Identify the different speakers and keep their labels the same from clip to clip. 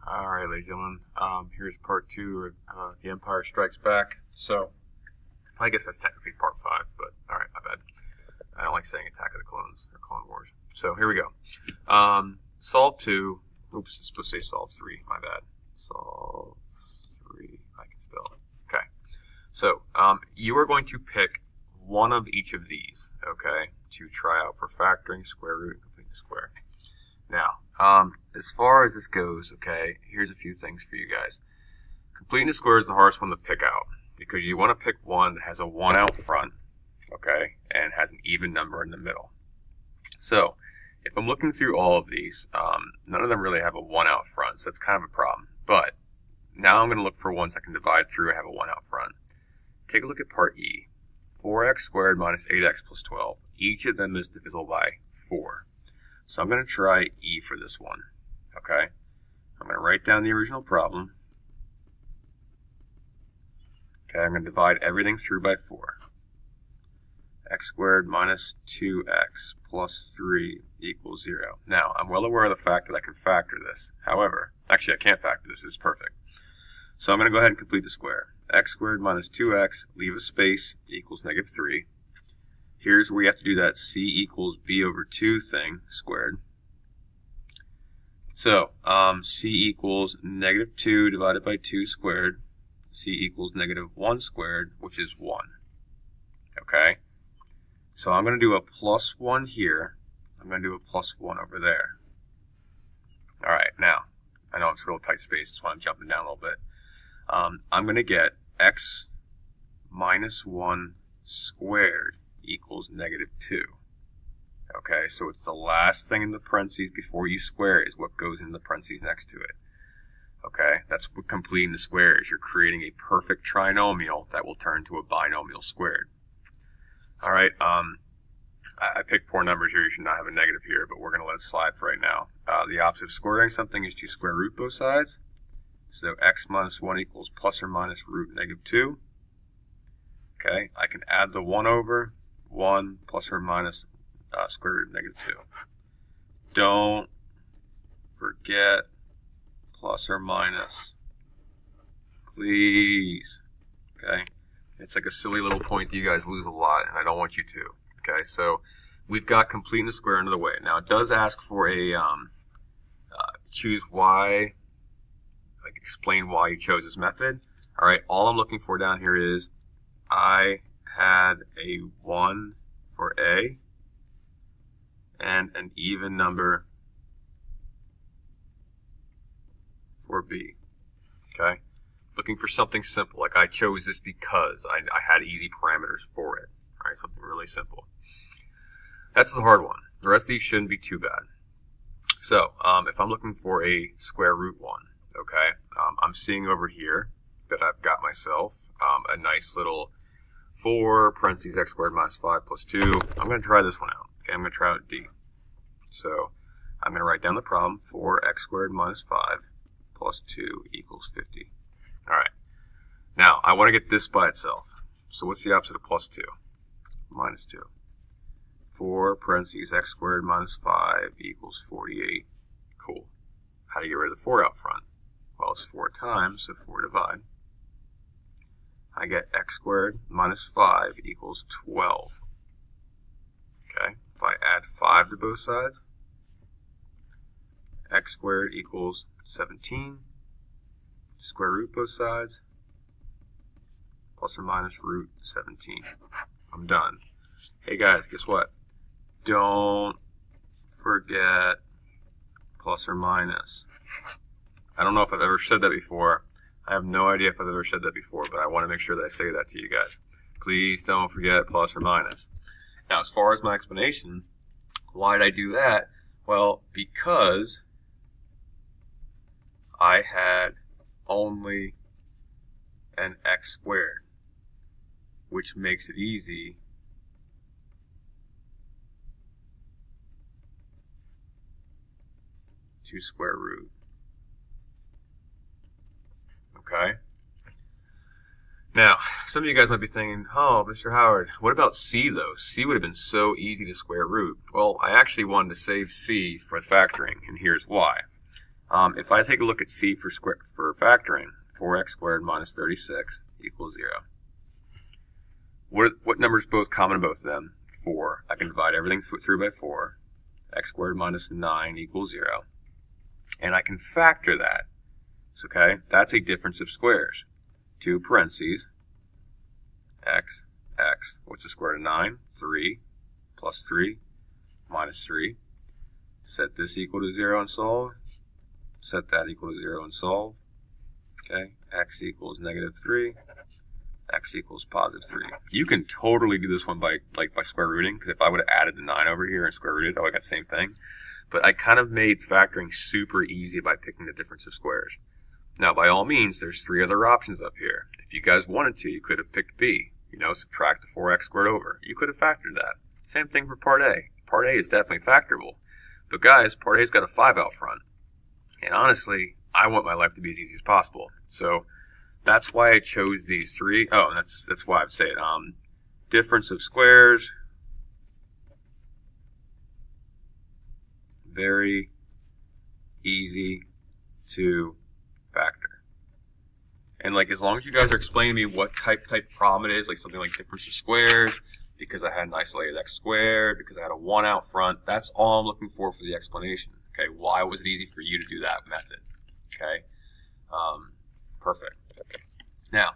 Speaker 1: Alright, ladies and gentlemen, here's part 2 of The Empire Strikes Back. So, I guess that's technically part 5, but alright, my bad. I don't like saying Attack of the Clones, or Clone Wars. So, here we go. Solve 2, oops, it's supposed to say solve 3, my bad. Solve 3, I can spell. Okay. So, you are going to pick one of each of these, okay, to try out for factoring, square root, and completing the square. Now, as far as this goes, okay, here's a few things for you guys. Completing the square is the hardest one to pick out because you want to pick one that has a 1 out front, okay, and has an even number in the middle. So, if I'm looking through all of these, none of them really have a 1 out front, so that's kind of a problem. But now I'm going to look for ones I can divide through and have a 1 out front. Take a look at part E. 4x squared minus 8x plus 12. Each of them is divisible by 4. So I'm going to try E for this one, okay? I'm going to write down the original problem. Okay, I'm going to divide everything through by 4. X squared minus 2x plus 3 equals 0. Now, I'm well aware of the fact that I can factor this. However, actually I can't factor this. This is perfect. So I'm going to go ahead and complete the square. X squared minus 2x, leave a space, equals negative 3. Here's where we have to do that c equals b over 2 thing squared. So, c equals negative 2 divided by 2 squared. C equals negative 1 squared, which is 1. Okay? So I'm going to do a plus 1 here. I'm going to do a plus 1 over there. Alright, now, I know it's a real tight space, that's why I'm jumping down a little bit. I'm going to get x minus 1 squared equals negative 2. Okay, so it's the last thing in the parentheses before you square is what goes in the parentheses next to it. Okay, that's what completing the square is. You're creating a perfect trinomial that will turn to a binomial squared. Alright, I picked poor numbers here. You should not have a negative here, but we're going to let it slide for right now. The opposite of squaring something is to square root both sides. So x minus 1 equals plus or minus root negative 2. Okay, I can add the 1 over 1 plus or minus square root of negative 2. Don't forget plus or minus, please. Okay, it's like a silly little point that you guys lose a lot, and I don't want you to. Okay, so we've got completing the square under the way. Now it does ask for a choose why, like explain why you chose this method. All right, all I'm looking for down here is I had a 1 for A and an even number for B. Okay? Looking for something simple, like I chose this because I had easy parameters for it. All right, something really simple. That's the hard one. The rest of these shouldn't be too bad. So, if I'm looking for a square root 1, okay, I'm seeing over here that I've got myself a nice little 4 parentheses x squared minus 5 plus 2. I'm going to try this one out. Okay, I'm going to try out D. So I'm going to write down the problem. 4x squared minus 5 plus 2 equals 50. All right. Now, I want to get this by itself. So what's the opposite of plus 2? Minus 2. 4 parentheses x squared minus 5 equals 48. Cool. How do you get rid of the 4 out front? Well, it's 4 times, so 4 divide. I get x squared minus 5 equals 12. Okay, if I add 5 to both sides, x squared equals 17. Square root both sides, plus or minus root 17. I'm done. Hey guys, guess what? Don't forget plus or minus. I don't know if I've ever said that before. I have no idea if I've ever said that before, but I want to make sure that I say that to you guys. Please don't forget plus or minus. Now, as far as my explanation, why did I do that? Well, because I had only an x squared, which makes it easy to square root. Okay. Now, some of you guys might be thinking, oh, Mr. Howard, what about C though? C would have been so easy to square root. Well, I actually wanted to save C for factoring, and here's why. If I take a look at C for factoring, 4x squared minus 36 equals 0. What number is both common in both of them? 4. I can divide everything through by 4. X squared minus 9 equals 0. And I can factor that. So, okay, that's a difference of squares. 2 parentheses, x, x. What's the square root of 9? 3 plus 3 minus 3. Set this equal to 0 and solve. Set that equal to 0 and solve. Okay, x equals negative 3. X equals positive 3. You can totally do this one by square rooting, because if I would have added the 9 over here and square rooted, I would have got the same thing. But I kind of made factoring super easy by picking the difference of squares. Now, by all means, there's 3 other options up here. If you guys wanted to, you could have picked B. You know, subtract the 4x squared over. You could have factored that. Same thing for part A. Part A is definitely factorable. But guys, part A's got a 5 out front. And honestly, I want my life to be as easy as possible. So that's why I chose these 3. Oh, and that's why I'd say it. Difference of squares. Very easy to factor. And like, as long as you guys are explaining to me what type of problem it is, like something like difference of squares, because I had an isolated x squared, because I had a 1 out front, that's all I'm looking for the explanation. Okay, why was it easy for you to do that method? Okay, perfect. Now,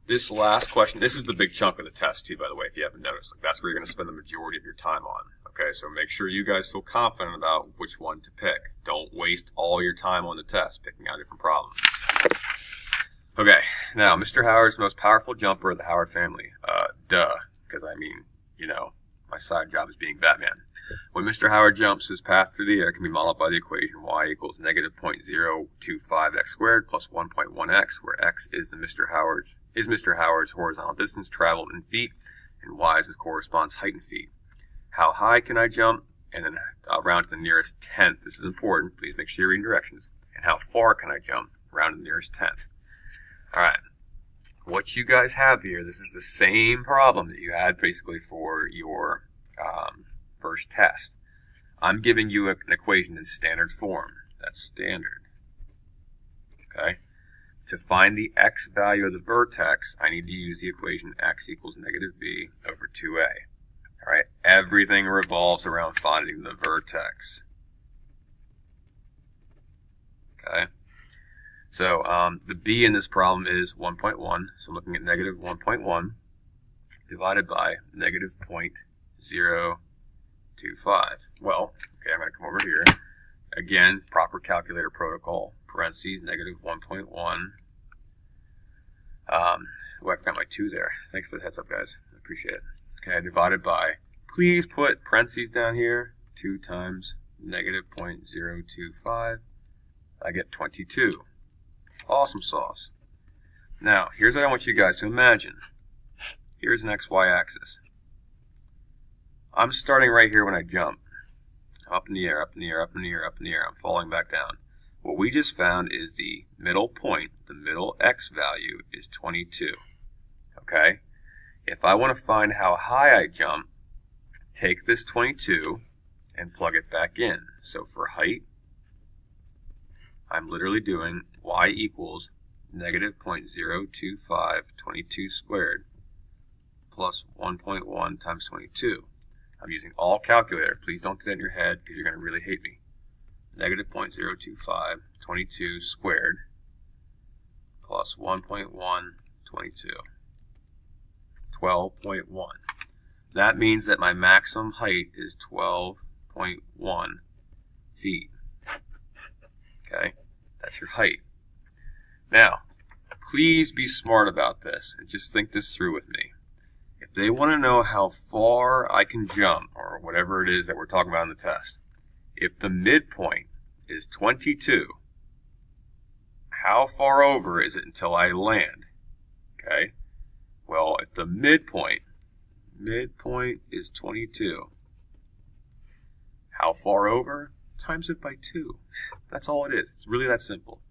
Speaker 1: this last question, this is the big chunk of the test too, by the way, if you haven't noticed. Like, that's where you're going to spend the majority of your time on. Okay, so make sure you guys feel confident about which one to pick. Don't waste all your time on the test picking out different problems. Okay, now, Mr. Howard's the most powerful jumper of the Howard family. Duh, because I mean, you know, my side job is being Batman. When Mr. Howard jumps, his path through the air can be modeled by the equation y equals negative 0.025x squared plus 1.1x, where x is Mr. Howard's horizontal distance traveled in feet, and y is his corresponds height in feet. How high can I jump? And then round to the nearest tenth. This is important. Please make sure you're reading directions. And how far can I jump? Round to the nearest tenth. All right. What you guys have here, this is the same problem that you had basically for your first test. I'm giving you an equation in standard form. That's standard. Okay? To find the x value of the vertex, I need to use the equation x equals negative b over 2a. All right? Everything revolves around finding the vertex. Okay? So the b in this problem is 1.1. So I'm looking at negative 1.1 divided by negative 0.025. Well, okay, I'm going to come over here. Again, proper calculator protocol. Parentheses, negative 1.1. I forgot my 2 there. Thanks for the heads up, guys. I appreciate it. Okay, divided by, please put parentheses down here. 2 times negative 0.025. I get 22. Awesome sauce. Now, here's what I want you guys to imagine. Here's an XY axis. I'm starting right here when I jump. Up in the air, up in the air, up in the air, up in the air. I'm falling back down. What we just found is the middle point, the middle x value is 22. Okay? If I want to find how high I jump, take this 22 and plug it back in. So for height, I'm literally doing y equals negative 0.025 22 squared plus 1.1 times 22. I'm using all calculator. Please don't do that in your head because you're going to really hate me. Negative 0.025 22 squared plus 1.1 22. 12.1. That means that my maximum height is 12.1 feet. Okay? That's your height. Now, please be smart about this and just think this through with me. If they want to know how far I can jump, or whatever it is that we're talking about in the test, if the midpoint is 22, how far over is it until I land? Okay? Well, if the midpoint is 22, how far over? Times it by 2. That's all it is. It's really that simple.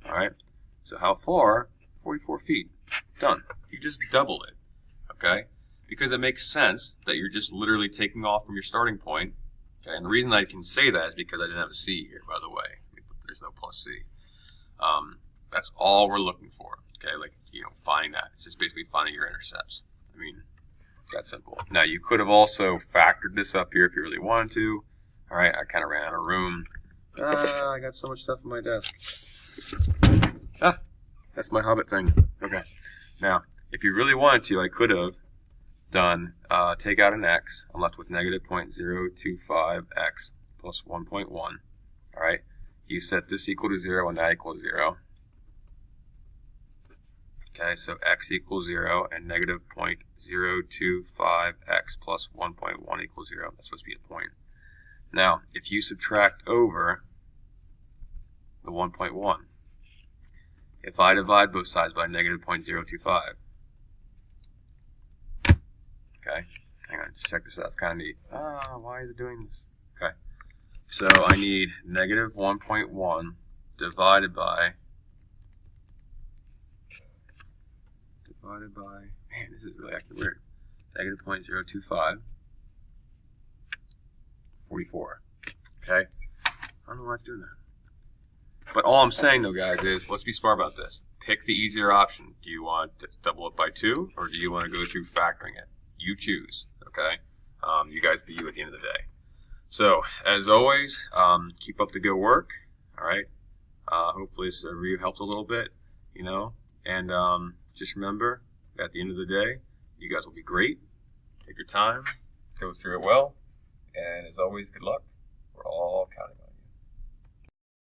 Speaker 1: All right? So how far? 44 feet. Done. You just doubled it. Okay? Because it makes sense that you're just literally taking off from your starting point. Okay? And the reason I can say that is because I didn't have a C here, by the way. Let me put there's no plus c. That's all we're looking for. Okay, like, finding that. It's just basically finding your intercepts. I mean, it's that simple. Now, you could have also factored this up here if you really wanted to. All right, I kind of ran out of room. I got so much stuff on my desk. That's my Hobbit thing. Okay. Now, if you really wanted to, I could have done, take out an x. I'm left with negative 0.025x plus 1.1. All right. You set this equal to 0 and that equals 0. Okay, so x equals 0 and negative 0.025x plus 1.1 equals 0. That's supposed to be a point. Now, if you subtract over the 1.1, if I divide both sides by negative 0.025, okay, hang on, just check this out. It's kind of neat. Why is it doing this? Okay, so I need negative 1.1 divided by, man, this is really acting weird, negative 0.025, 44. Okay, I don't know why it's doing that. But all I'm saying, though, guys, is let's be smart about this. Pick the easier option. Do you want to double it by 2, or do you want to go through factoring it? You choose, okay? You guys be you at the end of the day. So, as always, keep up the good work, all right? Hopefully this review helped a little bit, and just remember, at the end of the day, you guys will be great. Take your time, go through it well, and as always, good luck. We're all counting on it.